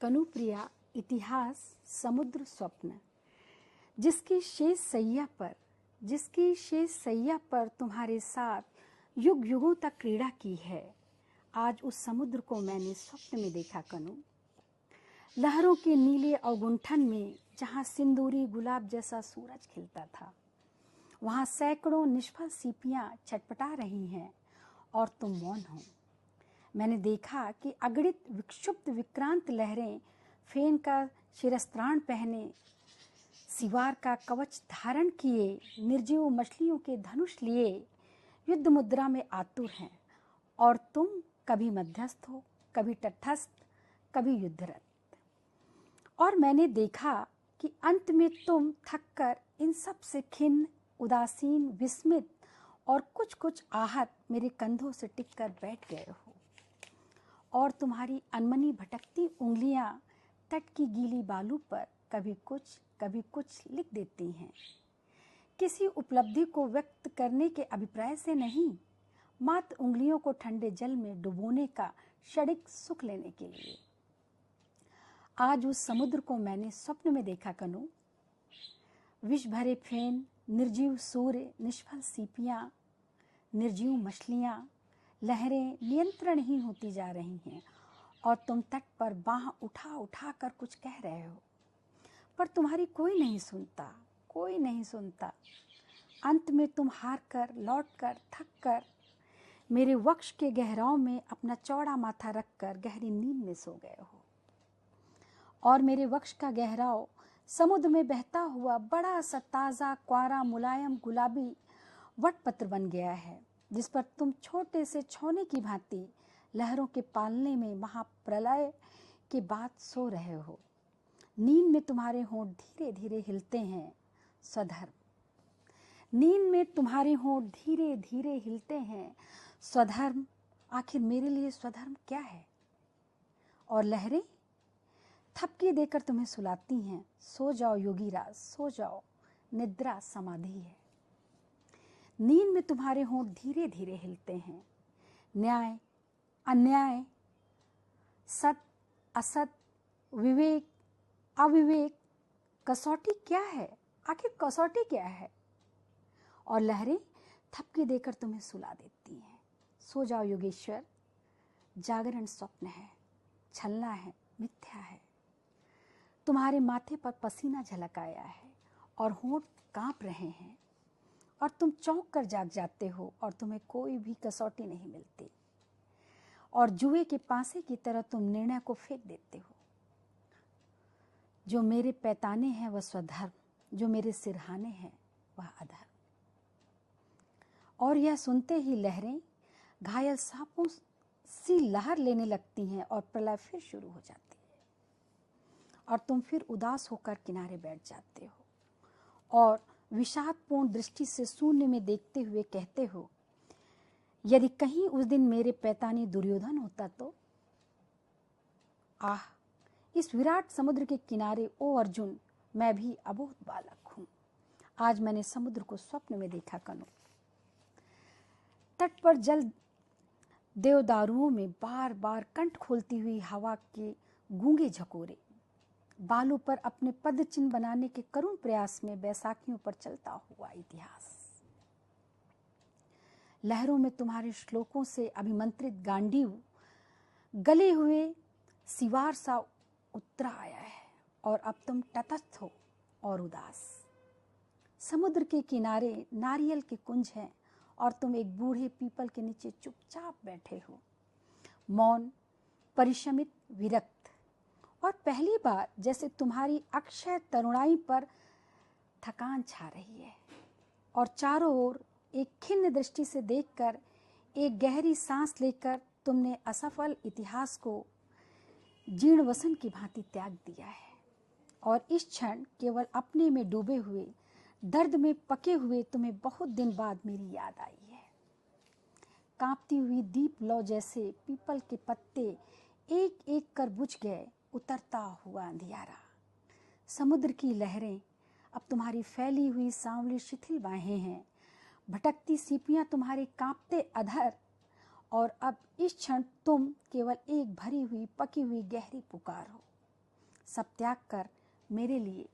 कनुप्रिया इतिहास समुद्र स्वप्न। जिसकी शेष सैया पर तुम्हारे साथ युग युगों तक क्रीड़ा की है, आज उस समुद्र को मैंने स्वप्न में देखा कनु। लहरों के नीले अवगुंठन में जहाँ सिंदूरी गुलाब जैसा सूरज खिलता था, वहाँ सैकड़ों निष्फल सीपियाँ छटपटा रही हैं और तुम मौन हो। मैंने देखा कि अगणित विक्षुब्ध विक्रांत लहरें फेन का शिरस्त्राण पहने, सिवार का कवच धारण किए, निर्जीव मछलियों के धनुष लिए युद्ध मुद्रा में आतुर हैं, और तुम कभी मध्यस्थ हो, कभी तटस्थ, कभी युद्धरत। और मैंने देखा कि अंत में तुम थककर इन सब से खिन्न, उदासीन, विस्मित और कुछ कुछ आहत मेरे कंधों से टिककर बैठ गए हो, और तुम्हारी अनमनी भटकती उंगलियां तट की गीली बालू पर कभी कुछ लिख देती हैं, किसी उपलब्धि को व्यक्त करने के अभिप्राय से नहीं, मात्र उंगलियों को ठंडे जल में डुबोने का क्षणिक सुख लेने के लिए। आज उस समुद्र को मैंने स्वप्न में देखा कनु। विष भरे फेन, निर्जीव सूर्य, निष्फल सीपियां, निर्जीव मछलियां, लहरें नियंत्रणहीन होती जा रही हैं, और तुम तट पर बाह उठा उठा कर कुछ कह रहे हो, पर तुम्हारी कोई नहीं सुनता। अंत में तुम हार कर, लौट कर, थक कर मेरे वक्ष के गहराव में अपना चौड़ा माथा रखकर गहरी नींद में सो गए हो। और मेरे वक्ष का गहराव समुद्र में बहता हुआ बड़ा सा ताज़ा, क्वारा, मुलायम, गुलाबी वटपत्र बन गया है, जिस पर तुम छोटे से छौने की भांति लहरों के पालने में महाप्रलय के बाद सो रहे हो। नींद में तुम्हारे होंठ धीरे धीरे हिलते हैं स्वधर्म। आखिर मेरे लिए स्वधर्म क्या है? और लहरें थपकी देकर तुम्हें सुलाती हैं, सो जाओ योगीराज, सो जाओ, निद्रा समाधि है। नींद में तुम्हारे होंठ धीरे धीरे हिलते हैं। न्याय, अन्याय, सत, असत, विवेक, अविवेक, कसौटी क्या है? आखिर कसौटी क्या है? और लहरें थपकी देकर तुम्हें सुला देती हैं, सो जाओ योगेश्वर, जागरण स्वप्न है, छलना है, मिथ्या है। तुम्हारे माथे पर पसीना झलक आया है और होंठ कांप रहे हैं, और तुम चौंक कर जाग जाते हो, और तुम्हें कोई भी कसौटी नहीं मिलती, और जुए के पासे की तरह तुम निर्णय को फेंक देते हो। जो मेरे पैताने हैं वह स्वधर्म, जो मेरे सिरहाने हैं वह अधर्म। और यह सुनते ही लहरें घायल सांपों सी लहर लेने लगती हैं, और प्रलय फिर शुरू हो जाती है, और तुम फिर उदास होकर किनारे बैठ जाते हो, और विषादपूर्ण दृष्टि से शून्य में देखते हुए कहते हो, यदि कहीं उस दिन मेरे पैतानी दुर्योधन होता तो। आह, इस विराट समुद्र के किनारे ओ अर्जुन, मैं भी अबोध बालक हूं। आज मैंने समुद्र को स्वप्न में देखा कनु। तट पर जल देवदारुओं में बार बार कंठ खोलती हुई हवा के गूंगे झकोरे, बालू पर अपने पद चिन्ह बनाने के करुण प्रयास में बैसाखियों पर चलता हुआ इतिहास। लहरों में तुम्हारे श्लोकों से अभिमंत्रित गांडीव गले हुए सिवार सा उतरा आया है, और अब तुम तटस्थ हो और उदास। समुद्र के किनारे नारियल के कुंज हैं, और तुम एक बूढ़े पीपल के नीचे चुपचाप बैठे हो, मौन, परिशमित, विरक्त, और पहली बार जैसे तुम्हारी अक्षय तरुणाई पर थकान छा रही है, और चारों ओर एक खिन्न दृष्टि से देखकर, एक गहरी सांस लेकर तुमने असफल इतिहास को जीर्ण वसन की भांति त्याग दिया है, और इस क्षण केवल अपने में डूबे हुए, दर्द में पके हुए तुम्हें बहुत दिन बाद मेरी याद आई है। कांपती हुई दीप लौ जैसे पीपल के पत्ते एक एक कर बुझ गए, उतरता हुआ अंधियारा। समुद्र की लहरें अब तुम्हारी फैली हुई सांवली शिथिल बाहें हैं, भटकती सीपियां तुम्हारे कांपते अधर, और अब इस क्षण तुम केवल एक भरी हुई, पकी हुई गहरी पुकार हो। सब त्याग कर मेरे लिए